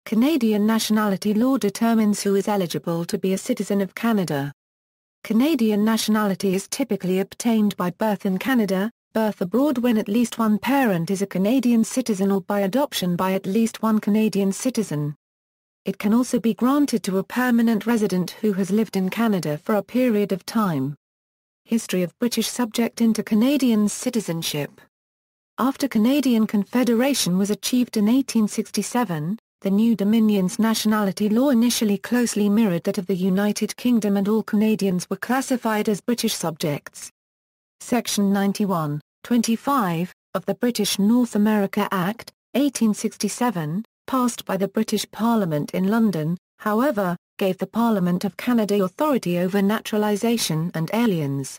Canadian nationality law determines who is eligible to be a citizen of Canada. Canadian nationality is typically obtained by birth in Canada, birth abroad when at least one parent is a Canadian citizen, or by adoption by at least one Canadian citizen. It can also be granted to a permanent resident who has lived in Canada for a period of time. History of British subject into Canadian citizenship. After Canadian Confederation was achieved in 1867, the new Dominion's nationality law initially closely mirrored that of the United Kingdom, and all Canadians were classified as British subjects. Section 91(25) of the British North America Act, 1867, passed by the British Parliament in London, however, gave the Parliament of Canada authority over naturalization and aliens.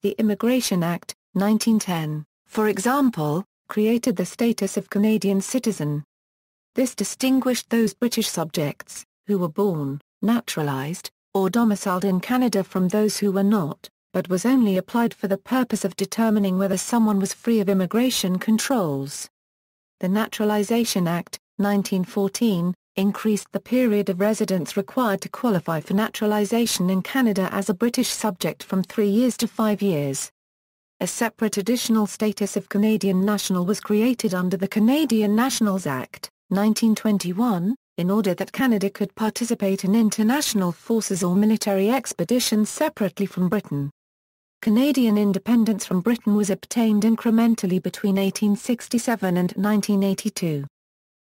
The Immigration Act, 1910, for example, created the status of Canadian citizen. This distinguished those British subjects, who were born, naturalized, or domiciled in Canada from those who were not, but was only applied for the purpose of determining whether someone was free of immigration controls. The Naturalization Act, 1914, increased the period of residence required to qualify for naturalization in Canada as a British subject from 3 years to 5 years. A separate additional status of Canadian national was created under the Canadian Nationals Act, 1921, in order that Canada could participate in international forces or military expeditions separately from Britain. Canadian independence from Britain was obtained incrementally between 1867 and 1982.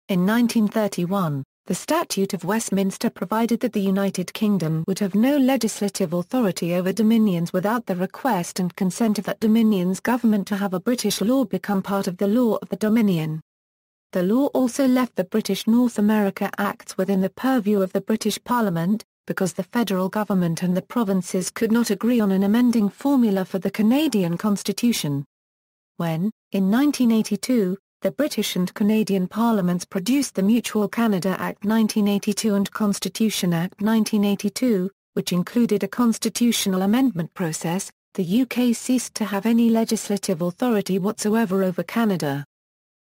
In 1931, the Statute of Westminster provided that the United Kingdom would have no legislative authority over Dominions without the request and consent of that Dominion's government to have a British law become part of the law of the Dominion. The law also left the British North America Acts within the purview of the British Parliament, because the federal government and the provinces could not agree on an amending formula for the Canadian Constitution. When, in 1982, the British and Canadian Parliaments produced the Mutual Canada Act 1982 and Constitution Act 1982, which included a constitutional amendment process, the UK ceased to have any legislative authority whatsoever over Canada.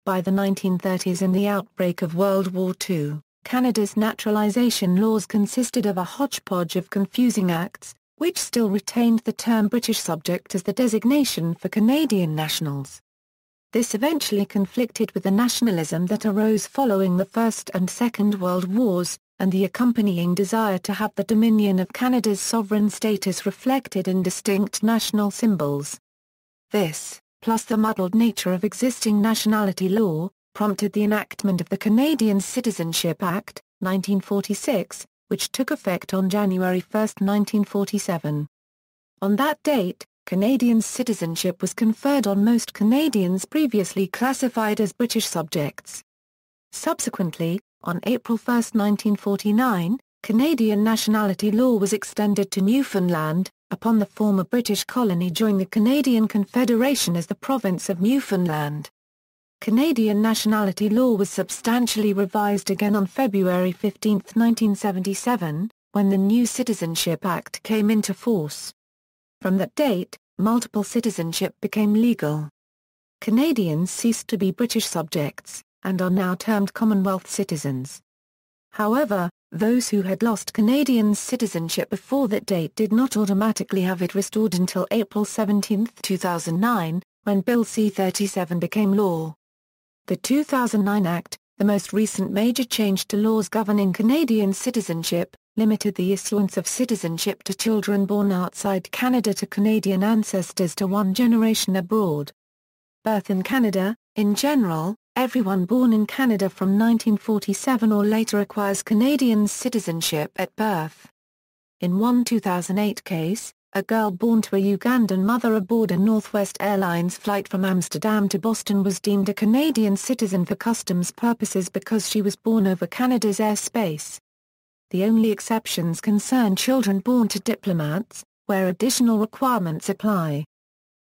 By the 1930s and the outbreak of World War II, Canada's naturalization laws consisted of a hodgepodge of confusing acts, which still retained the term British subject as the designation for Canadian nationals. This eventually conflicted with the nationalism that arose following the First and Second World Wars, and the accompanying desire to have the Dominion of Canada's sovereign status reflected in distinct national symbols. This, plus the muddled nature of existing nationality law, prompted the enactment of the Canadian Citizenship Act, 1946, which took effect on January 1, 1947. On that date, Canadian citizenship was conferred on most Canadians previously classified as British subjects. Subsequently, on April 1, 1949, Canadian nationality law was extended to Newfoundland, upon the former British colony joining the Canadian Confederation as the province of Newfoundland. Canadian nationality law was substantially revised again on February 15, 1977, when the new Citizenship Act came into force. From that date, multiple citizenship became legal. Canadians ceased to be British subjects, and are now termed Commonwealth citizens. However, those who had lost Canadian citizenship before that date did not automatically have it restored until April 17, 2009, when Bill C-37 became law. The 2009 Act, the most recent major change to laws governing Canadian citizenship, limited the issuance of citizenship to children born outside Canada to Canadian ancestors to 1 generation abroad. Birth in Canada, in general, everyone born in Canada from 1947 or later acquires Canadian citizenship at birth. In one 2008 case, a girl born to a Ugandan mother aboard a Northwest Airlines flight from Amsterdam to Boston was deemed a Canadian citizen for customs purposes because she was born over Canada's airspace. The only exceptions concern children born to diplomats, where additional requirements apply.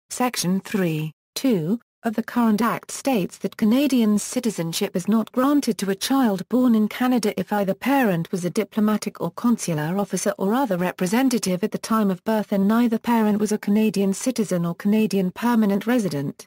Section 3(2) of the current Act states that Canadian citizenship is not granted to a child born in Canada if either parent was a diplomatic or consular officer or other representative at the time of birth and neither parent was a Canadian citizen or Canadian permanent resident.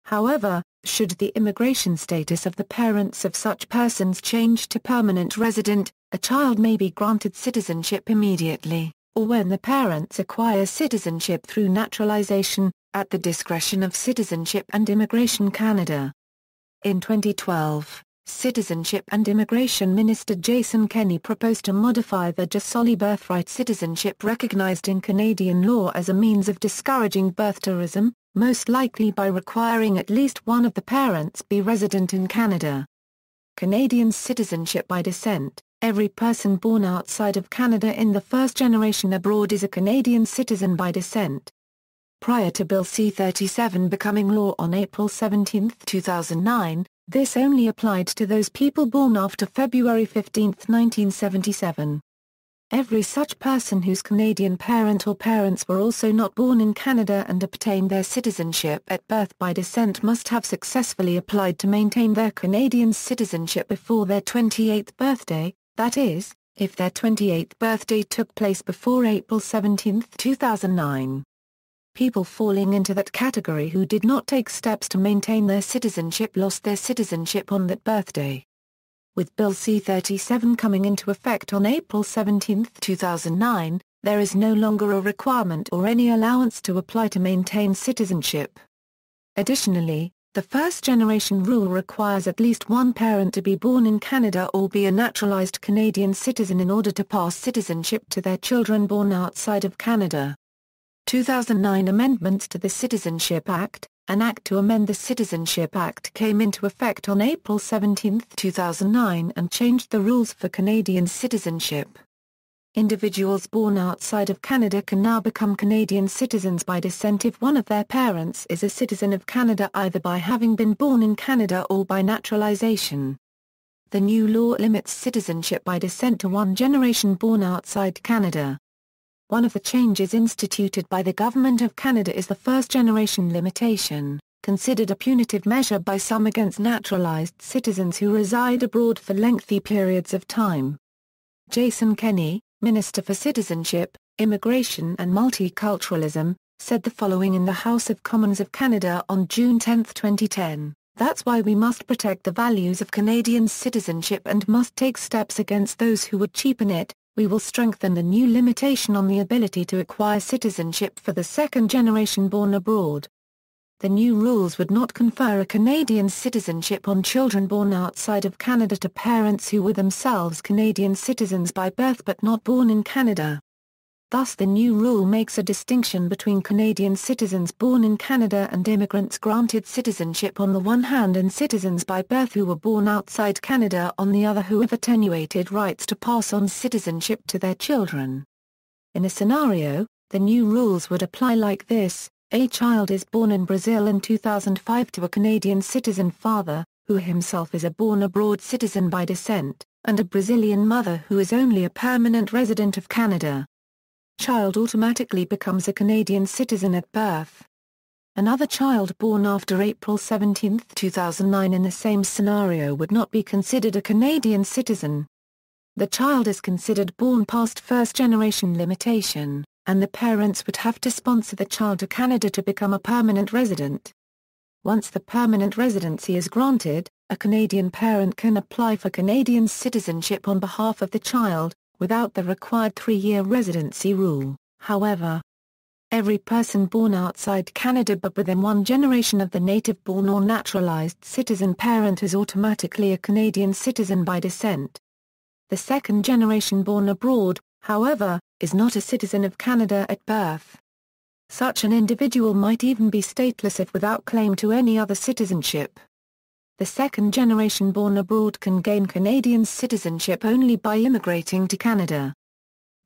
However, Should the immigration status of the parents of such persons change to permanent resident, a child may be granted citizenship immediately, or when the parents acquire citizenship through naturalization, at the discretion of Citizenship and Immigration Canada. In 2012, Citizenship and Immigration Minister Jason Kenney proposed to modify the Jasola birthright citizenship recognized in Canadian law as a means of discouraging birth tourism, most likely by requiring at least one of the parents be resident in Canada. Canadian citizenship by descent. Every person born outside of Canada in the first generation abroad is a Canadian citizen by descent. Prior to Bill C-37 becoming law on April 17, 2009, this only applied to those people born after February 15, 1977. Every such person whose Canadian parent or parents were also not born in Canada and obtained their citizenship at birth by descent must have successfully applied to maintain their Canadian citizenship before their 28th birthday, that is, if their 28th birthday took place before April 17, 2009. People falling into that category who did not take steps to maintain their citizenship lost their citizenship on that birthday. With Bill C-37 coming into effect on April 17, 2009, there is no longer a requirement or any allowance to apply to maintain citizenship. Additionally, the first-generation rule requires at least one parent to be born in Canada or be a naturalized Canadian citizen in order to pass citizenship to their children born outside of Canada. 2009 amendments to the Citizenship Act, an act to amend the Citizenship Act, came into effect on April 17, 2009 and changed the rules for Canadian citizenship. Individuals born outside of Canada can now become Canadian citizens by descent if one of their parents is a citizen of Canada either by having been born in Canada or by naturalization. The new law limits citizenship by descent to one generation born outside Canada. One of the changes instituted by the Government of Canada is the first-generation limitation, considered a punitive measure by some against naturalized citizens who reside abroad for lengthy periods of time. Jason Kenney, Minister for Citizenship, Immigration and Multiculturalism, said the following in the House of Commons of Canada on June 10, 2010, "That's why we must protect the values of Canadian citizenship and must take steps against those who would cheapen it. We will strengthen the new limitation on the ability to acquire citizenship for the second generation born abroad. The new rules would not confer a Canadian citizenship on children born outside of Canada to parents who were themselves Canadian citizens by birth but not born in Canada. Thus the new rule makes a distinction between Canadian citizens born in Canada and immigrants granted citizenship on the one hand and citizens by birth who were born outside Canada on the other who have attenuated rights to pass on citizenship to their children. In a scenario, the new rules would apply like this: a child is born in Brazil in 2005 to a Canadian citizen father, who himself is a born-abroad citizen by descent, and a Brazilian mother who is only a permanent resident of Canada. Child automatically becomes a Canadian citizen at birth. Another child born after April 17, 2009 in the same scenario would not be considered a Canadian citizen. The child is considered born past first-generation limitation, and the parents would have to sponsor the child to Canada to become a permanent resident. Once the permanent residency is granted, a Canadian parent can apply for Canadian citizenship on behalf of the child, without the required 3-year residency rule, however. Every person born outside Canada but within one generation of the native-born or naturalized citizen parent is automatically a Canadian citizen by descent. The second generation born abroad, however, is not a citizen of Canada at birth. Such an individual might even be stateless if without claim to any other citizenship. The second generation born abroad can gain Canadian citizenship only by immigrating to Canada.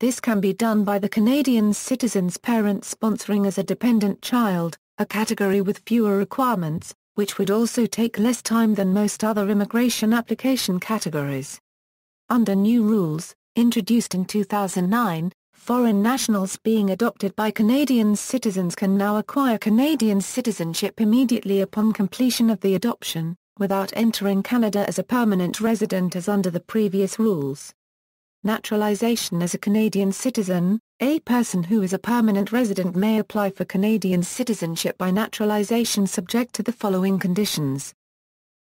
This can be done by the Canadian citizen's parent sponsoring as a dependent child, a category with fewer requirements, which would also take less time than most other immigration application categories. Under new rules, introduced in 2009, foreign nationals being adopted by Canadian citizens can now acquire Canadian citizenship immediately upon completion of the adoption, without entering Canada as a permanent resident as under the previous rules. Naturalization as a Canadian citizen. A person who is a permanent resident may apply for Canadian citizenship by naturalization subject to the following conditions.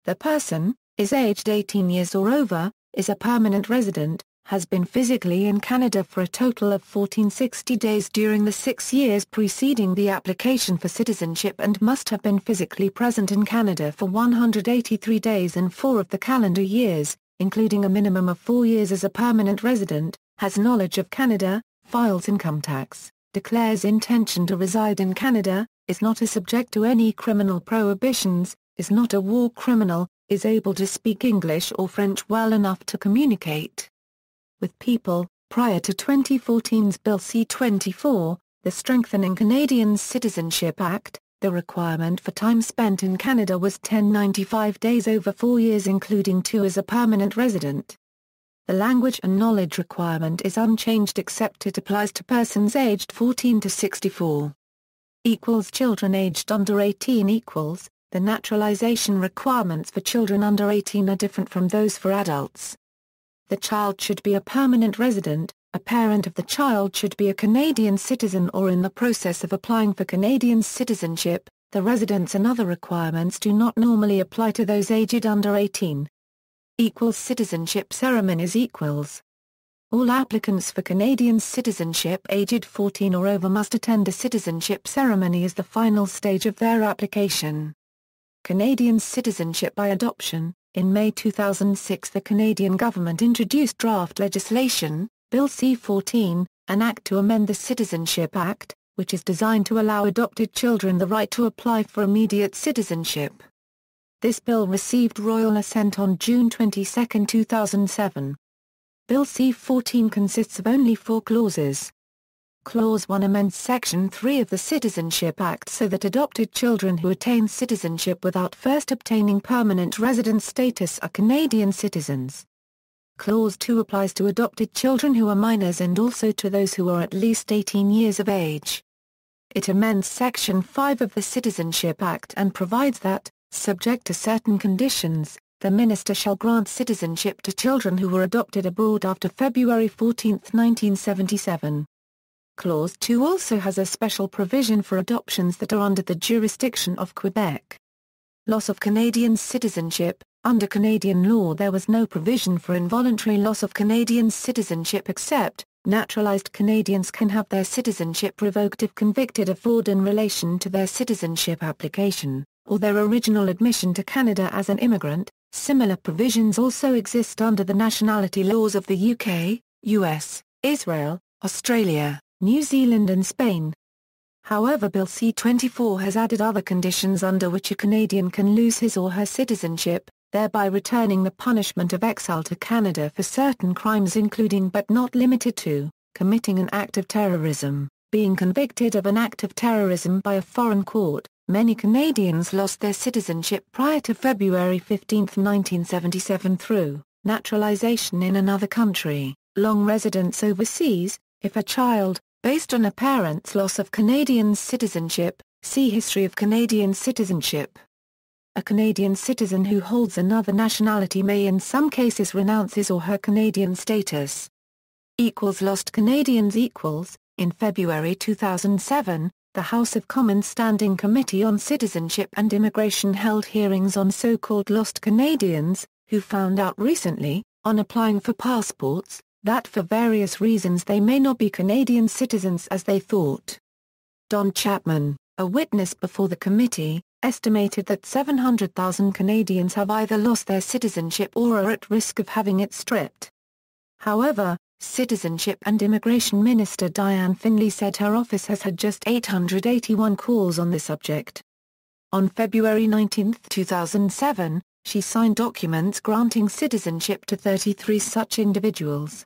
The person is aged 18 years or over, is a permanent resident, has been physically in Canada for a total of 1460 days during the 6 years preceding the application for citizenship and must have been physically present in Canada for 183 days in 4 of the calendar years, including a minimum of 4 years as a permanent resident, has knowledge of Canada, files income tax, declares intention to reside in Canada, is not a subject to any criminal prohibitions, is not a war criminal, is able to speak English or French well enough to communicate with people. Prior to 2014's Bill C-24, the Strengthening Canadian Citizenship Act, the requirement for time spent in Canada was 1095 days over 4 years including 2 as a permanent resident. The language and knowledge requirement is unchanged except it applies to persons aged 14 to 64. Children aged under 18 equals, the naturalization requirements for children under 18 are different from those for adults. The child should be a permanent resident, a parent of the child should be a Canadian citizen or in the process of applying for Canadian citizenship. The residence and other requirements do not normally apply to those aged under 18. Citizenship ceremonies All applicants for Canadian citizenship aged 14 or over must attend a citizenship ceremony as the final stage of their application. Canadian citizenship by adoption. In May 2006 the Canadian government introduced draft legislation, Bill C-14, an act to amend the Citizenship Act, which is designed to allow adopted children the right to apply for immediate citizenship. This bill received royal assent on June 22, 2007. Bill C-14 consists of only 4 clauses. Clause 1 amends Section 3 of the Citizenship Act so that adopted children who attain citizenship without first obtaining permanent resident status are Canadian citizens. Clause 2 applies to adopted children who are minors and also to those who are at least 18 years of age. It amends Section 5 of the Citizenship Act and provides that, subject to certain conditions, the minister shall grant citizenship to children who were adopted abroad after February 14, 1977. Clause 2 also has a special provision for adoptions that are under the jurisdiction of Quebec. Loss of Canadian citizenship. Under Canadian law there was no provision for involuntary loss of Canadian citizenship except, naturalized Canadians can have their citizenship revoked if convicted of fraud in relation to their citizenship application, or their original admission to Canada as an immigrant. Similar provisions also exist under the nationality laws of the UK, US, Israel, Australia, New Zealand and Spain. However, Bill C-24 has added other conditions under which a Canadian can lose his or her citizenship, thereby returning the punishment of exile to Canada for certain crimes including but not limited to, committing an act of terrorism, being convicted of an act of terrorism by a foreign court. Many Canadians lost their citizenship prior to February 15, 1977 through naturalization in another country, long residence overseas. If a child, based on a parent's loss of Canadian citizenship, see History of Canadian citizenship. A Canadian citizen who holds another nationality may in some cases renounce his or her Canadian status. Lost Canadians In February 2007, the House of Commons Standing Committee on Citizenship and Immigration held hearings on so-called lost Canadians, who found out recently, on applying for passports, that for various reasons they may not be Canadian citizens as they thought. Don Chapman, a witness before the committee, estimated that 700,000 Canadians have either lost their citizenship or are at risk of having it stripped. However, Citizenship and Immigration Minister Diane Finley said her office has had just 881 calls on the subject. On February 19, 2007, she signed documents granting citizenship to 33 such individuals.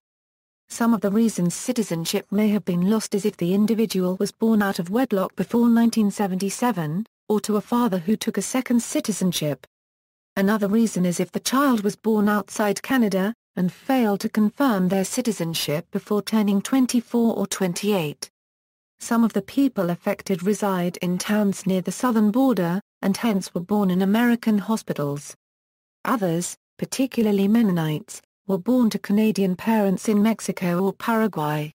Some of the reasons citizenship may have been lost is if the individual was born out of wedlock before 1977, or to a father who took a second citizenship. Another reason is if the child was born outside Canada, and failed to confirm their citizenship before turning 24 or 28. Some of the people affected reside in towns near the southern border, and hence were born in American hospitals. Others, particularly Mennonites, were born to Canadian parents in Mexico or Paraguay.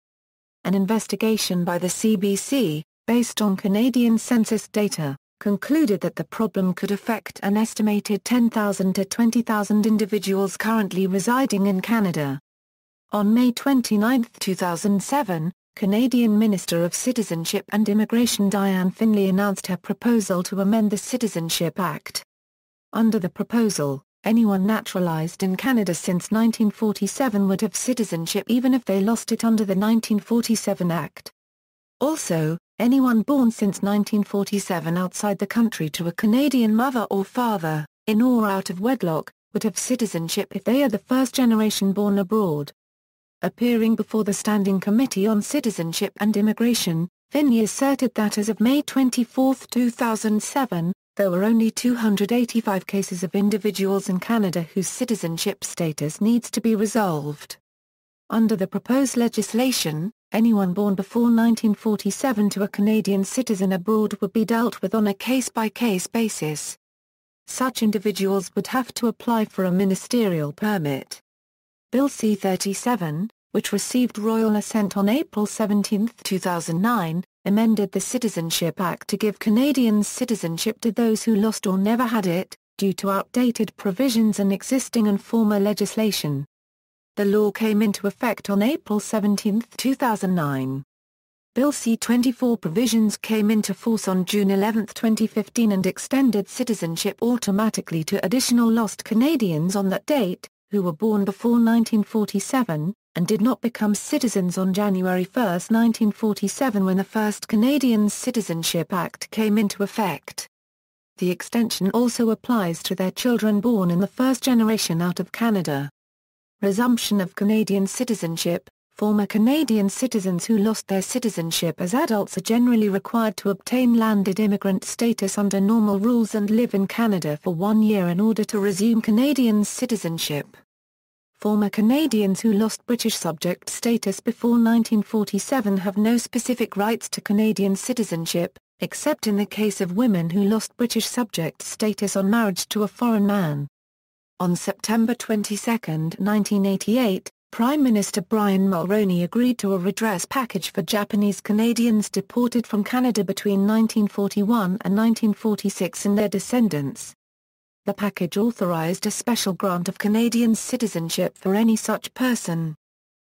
an investigation by the CBC, based on Canadian census data, concluded that the problem could affect an estimated 10,000 to 20,000 individuals currently residing in Canada. On May 29, 2007, Canadian Minister of Citizenship and Immigration Dianne Finlay announced her proposal to amend the Citizenship Act. Under the proposal, anyone naturalized in Canada since 1947 would have citizenship even if they lost it under the 1947 Act. Also, anyone born since 1947 outside the country to a Canadian mother or father, in or out of wedlock, would have citizenship if they are the first generation born abroad. Appearing before the Standing Committee on Citizenship and Immigration, Finlay asserted that as of May 24, 2007, there were only 285 cases of individuals in Canada whose citizenship status needs to be resolved. Under the proposed legislation, anyone born before 1947 to a Canadian citizen abroad would be dealt with on a case-by-case basis. Such individuals would have to apply for a ministerial permit. Bill C-37, which received royal assent on April 17, 2009, amended the Citizenship Act to give Canadians citizenship to those who lost or never had it, due to outdated provisions in existing and former legislation. The law came into effect on April 17, 2009. Bill C-24 provisions came into force on June 11, 2015 and extended citizenship automatically to additional lost Canadians on that date, who were born before 1947, and did not become citizens on January 1, 1947 when the first Canadian Citizenship Act came into effect. The extension also applies to their children born in the first generation out of Canada. Resumption of Canadian citizenship. Former Canadian citizens who lost their citizenship as adults are generally required to obtain landed immigrant status under normal rules and live in Canada for 1 year in order to resume Canadian citizenship. Former Canadians who lost British subject status before 1947 have no specific rights to Canadian citizenship, except in the case of women who lost British subject status on marriage to a foreign man. On September 22, 1988, Prime Minister Brian Mulroney agreed to a redress package for Japanese Canadians deported from Canada between 1941 and 1946 and their descendants. The package authorized a special grant of Canadian citizenship for any such person.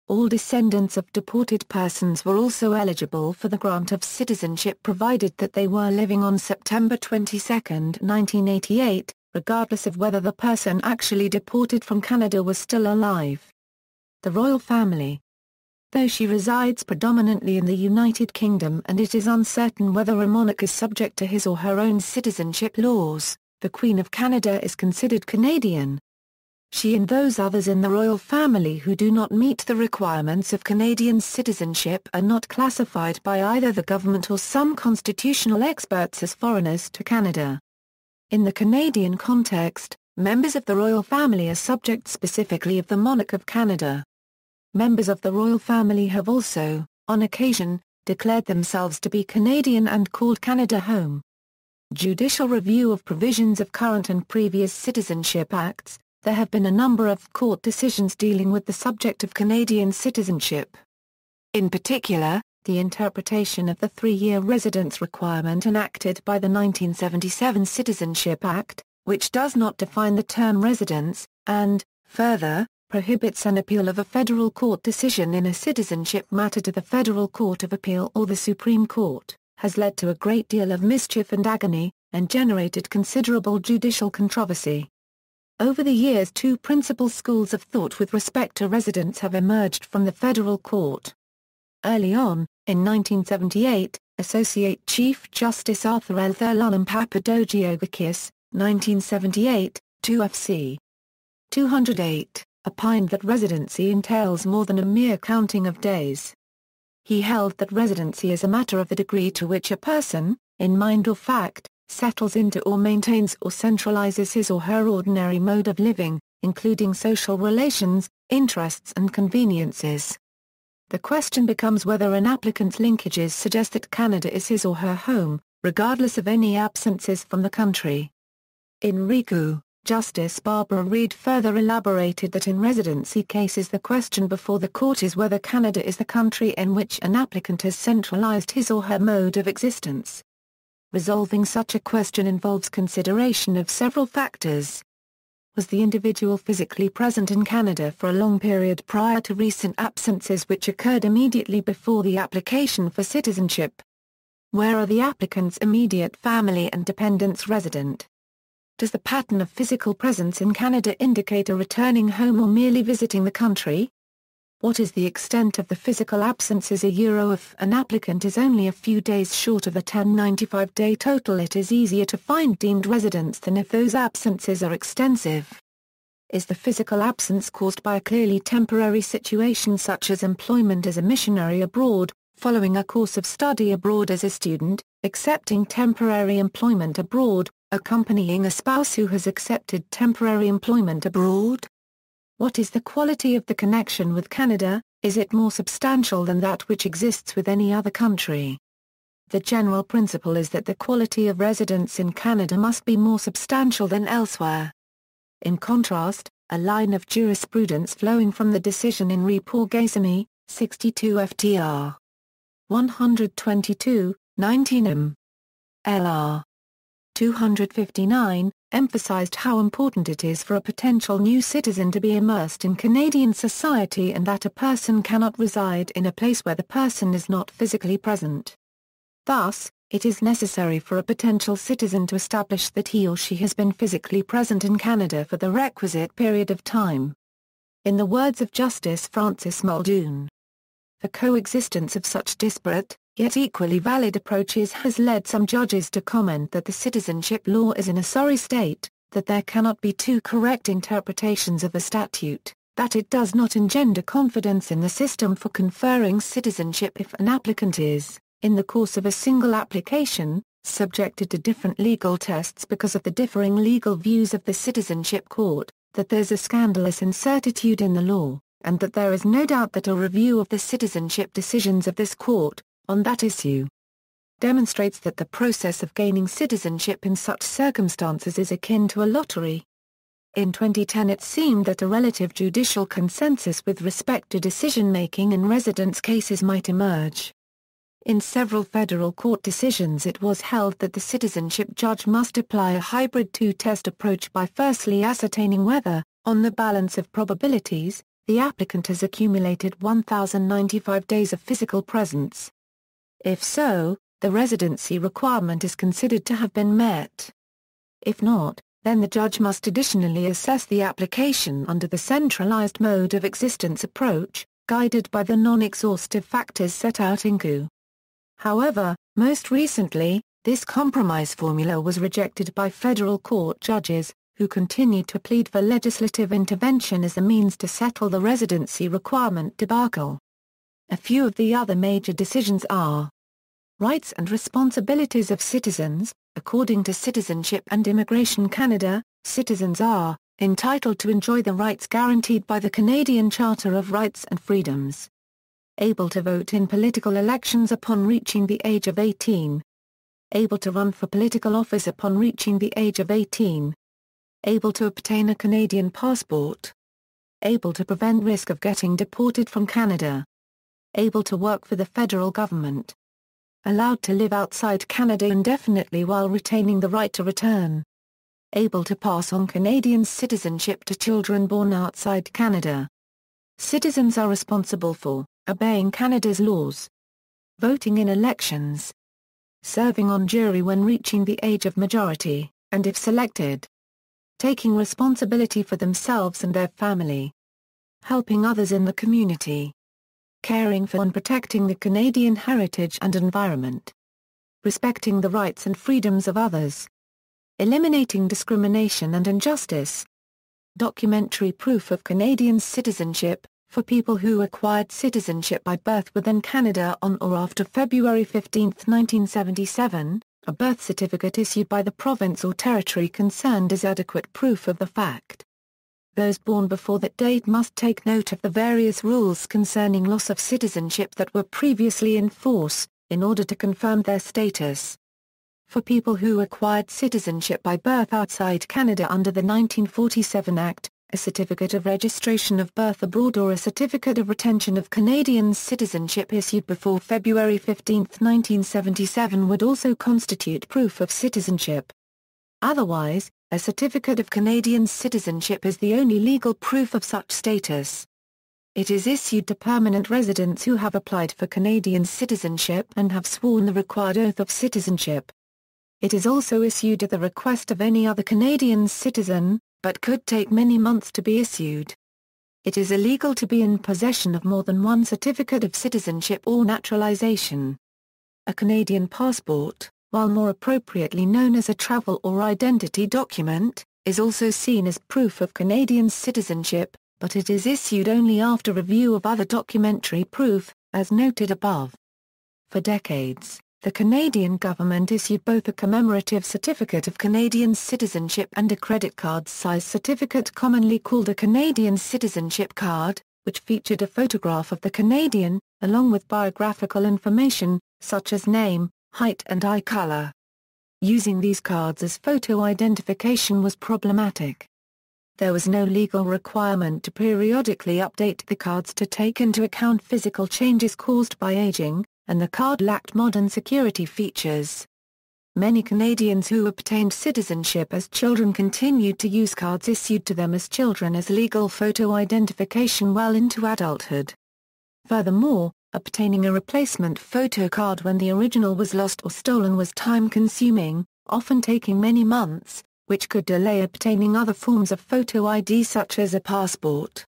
All descendants of deported persons were also eligible for the grant of citizenship provided that they were living on September 22, 1988, regardless of whether the person actually deported from Canada was still alive. The royal family. Though she resides predominantly in the United Kingdom and it is uncertain whether a monarch is subject to his or her own citizenship laws, the Queen of Canada is considered Canadian. She and those others in the royal family who do not meet the requirements of Canadian citizenship are not classified by either the government or some constitutional experts as foreigners to Canada. In the Canadian context, members of the royal family are subject specifically of the monarch of Canada. Members of the royal family have also, on occasion, declared themselves to be Canadian and called Canada home. Judicial review of provisions of current and previous citizenship acts. There have been a number of court decisions dealing with the subject of Canadian citizenship. In particular, the interpretation of the 3-year residence requirement enacted by the 1977 Citizenship Act, which does not define the term residence, and, further, prohibits an appeal of a federal court decision in a citizenship matter to the Federal Court of Appeal or the Supreme Court, has led to a great deal of mischief and agony, and generated considerable judicial controversy. Over the years, two principal schools of thought with respect to residence have emerged from the federal court. Early on, in 1978, Associate Chief Justice Arthur L. Thurlow and Papadogiogakis, 1978, 2 F.C. 208, opined that residency entails more than a mere counting of days. He held that residency is a matter of the degree to which a person, in mind or fact, settles into or maintains or centralizes his or her ordinary mode of living, including social relations, interests and conveniences. The question becomes whether an applicant's linkages suggest that Canada is his or her home, regardless of any absences from the country. In Riku, Justice Barbara Reid further elaborated that in residency cases the question before the court is whether Canada is the country in which an applicant has centralized his or her mode of existence. Resolving such a question involves consideration of several factors. Was the individual physically present in Canada for a long period prior to recent absences which occurred immediately before the application for citizenship? Where are the applicant's immediate family and dependents resident? Does the pattern of physical presence in Canada indicate a returning home or merely visiting the country? What is the extent of the physical absences if an applicant is only a few days short of the 1095-day total? It is easier to find deemed residents than if those absences are extensive. Is the physical absence caused by a clearly temporary situation such as employment as a missionary abroad, following a course of study abroad as a student, accepting temporary employment abroad, accompanying a spouse who has accepted temporary employment abroad? What is the quality of the connection with Canada? Is it more substantial than that which exists with any other country? The general principle is that the quality of residence in Canada must be more substantial than elsewhere. In contrast, a line of jurisprudence flowing from the decision in Re Pour Gaisami, 62 FTR 122, 19 LR 259, emphasized how important it is for a potential new citizen to be immersed in Canadian society and that a person cannot reside in a place where the person is not physically present. Thus, it is necessary for a potential citizen to establish that he or she has been physically present in Canada for the requisite period of time. In the words of Justice Francis Muldoon, the coexistence of such disparate, yet equally valid approaches has led some judges to comment that the citizenship law is in a sorry state, that there cannot be two correct interpretations of a statute, that it does not engender confidence in the system for conferring citizenship if an applicant is, in the course of a single application, subjected to different legal tests because of the differing legal views of the citizenship court, that there's a scandalous incertitude in the law, and that there is no doubt that a review of the citizenship decisions of this court, on that issue, demonstrates that the process of gaining citizenship in such circumstances is akin to a lottery. In 2010 it seemed that a relative judicial consensus with respect to decision-making in residence cases might emerge. In several federal court decisions it was held that the citizenship judge must apply a hybrid two-test approach by firstly ascertaining whether, on the balance of probabilities, the applicant has accumulated 1,095 days of physical presence. If so, the residency requirement is considered to have been met. If not, then the judge must additionally assess the application under the centralized mode of existence approach, guided by the non-exhaustive factors set out in CU. However, most recently, this compromise formula was rejected by federal court judges, who continued to plead for legislative intervention as a means to settle the residency requirement debacle. A few of the other major decisions are: Rights and responsibilities of citizens. According to Citizenship and Immigration Canada, citizens are entitled to enjoy the rights guaranteed by the Canadian Charter of Rights and Freedoms. Able to vote in political elections upon reaching the age of 18. Able to run for political office upon reaching the age of 18. Able to obtain a Canadian passport. Able to prevent risk of getting deported from Canada. Able to work for the federal government. Allowed to live outside Canada indefinitely while retaining the right to return. Able to pass on Canadian citizenship to children born outside Canada. Citizens are responsible for obeying Canada's laws. Voting in elections. Serving on jury when reaching the age of majority, and if selected. Taking responsibility for themselves and their family. Helping others in the community. Caring for and protecting the Canadian heritage and environment. Respecting the rights and freedoms of others. Eliminating discrimination and injustice. Documentary proof of Canadian citizenship. For people who acquired citizenship by birth within Canada on or after February 15, 1977, a birth certificate issued by the province or territory concerned is adequate proof of the fact. Those born before that date must take note of the various rules concerning loss of citizenship that were previously in force, in order to confirm their status. For people who acquired citizenship by birth outside Canada under the 1947 Act, a certificate of registration of birth abroad or a certificate of retention of Canadian citizenship issued before February 15, 1977 would also constitute proof of citizenship. Otherwise, a certificate of Canadian citizenship is the only legal proof of such status. It is issued to permanent residents who have applied for Canadian citizenship and have sworn the required oath of citizenship. It is also issued at the request of any other Canadian citizen, but could take many months to be issued. It is illegal to be in possession of more than one certificate of citizenship or naturalization. A Canadian passport, while more appropriately known as a travel or identity document, is also seen as proof of Canadian citizenship, but it is issued only after review of other documentary proof, as noted above. For decades, the Canadian government issued both a commemorative certificate of Canadian citizenship and a credit card-size certificate commonly called a Canadian citizenship card, which featured a photograph of the Canadian, along with biographical information, such as name, height and eye color. Using these cards as photo identification was problematic. There was no legal requirement to periodically update the cards to take into account physical changes caused by aging, and the card lacked modern security features. Many Canadians who obtained citizenship as children continued to use cards issued to them as children as legal photo identification well into adulthood. Furthermore, obtaining a replacement photo card when the original was lost or stolen was time-consuming, often taking many months, which could delay obtaining other forms of photo ID such as a passport.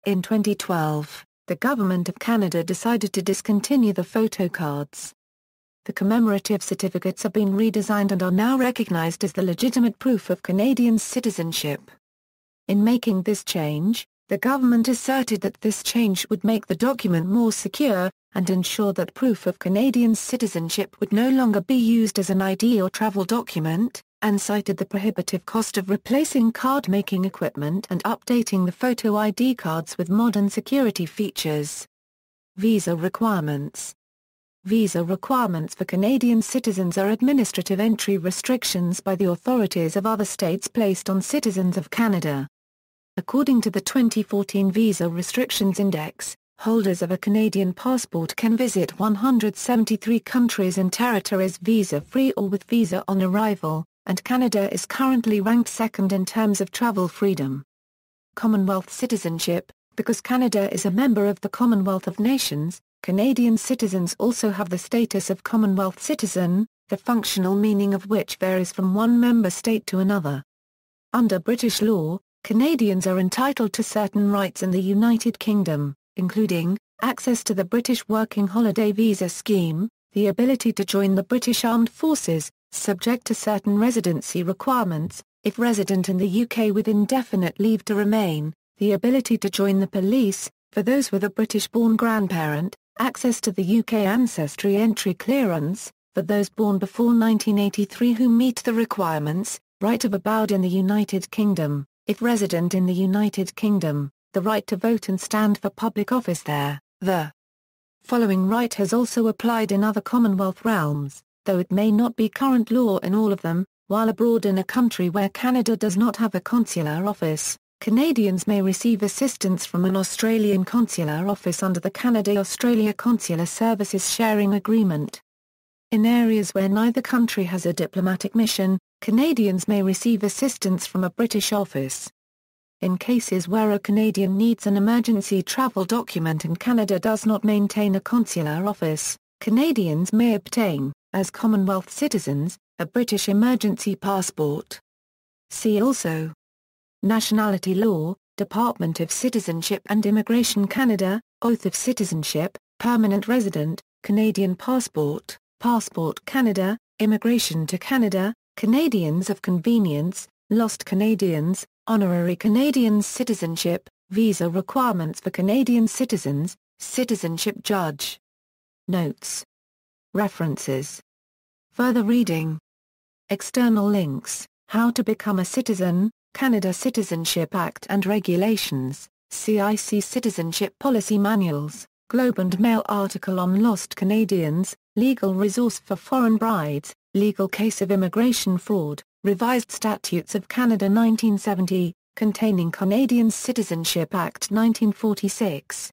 In 2012, the Government of Canada decided to discontinue the photo cards. The commemorative certificates have been redesigned and are now recognized as the legitimate proof of Canadian citizenship. In making this change, the government asserted that this change would make the document more secure, and ensure that proof of Canadian citizenship would no longer be used as an ID or travel document, and cited the prohibitive cost of replacing card-making equipment and updating the photo ID cards with modern security features. Visa requirements. Visa requirements for Canadian citizens are administrative entry restrictions by the authorities of other states placed on citizens of Canada. According to the 2014 Visa Restrictions Index, holders of a Canadian passport can visit 173 countries and territories visa-free or with visa on arrival, and Canada is currently ranked second in terms of travel freedom. Commonwealth Citizenship. Because Canada is a member of the Commonwealth of Nations, Canadian citizens also have the status of Commonwealth citizen, the functional meaning of which varies from one member state to another. Under British law, Canadians are entitled to certain rights in the United Kingdom, including access to the British Working Holiday Visa Scheme, the ability to join the British Armed Forces, subject to certain residency requirements, if resident in the UK with indefinite leave to remain, the ability to join the police, for those with a British-born grandparent, access to the UK ancestry entry clearance, for those born before 1983 who meet the requirements, right of abode in the United Kingdom, if resident in the United Kingdom, the right to vote and stand for public office there. The following right has also applied in other Commonwealth realms, though it may not be current law in all of them. While abroad in a country where Canada does not have a consular office, Canadians may receive assistance from an Australian consular office under the Canada-Australia Consular Services Sharing Agreement. In areas where neither country has a diplomatic mission, Canadians may receive assistance from a British office. In cases where a Canadian needs an emergency travel document and Canada does not maintain a consular office, Canadians may obtain, as Commonwealth citizens, a British emergency passport. See also: Nationality Law, Department of Citizenship and Immigration Canada, Oath of Citizenship, Permanent Resident, Canadian Passport, Passport Canada, Immigration to Canada, Canadians of Convenience, Lost Canadians, Honorary Canadian Citizenship, Visa Requirements for Canadian Citizens, Citizenship Judge. Notes. References. Further reading. External links: How to Become a Citizen, Canada Citizenship Act and Regulations, CIC Citizenship Policy Manuals. Globe and Mail article on Lost Canadians, Legal Resource for Foreign Brides, Legal Case of Immigration Fraud, Revised Statutes of Canada 1970, containing Canadian Citizenship Act 1946.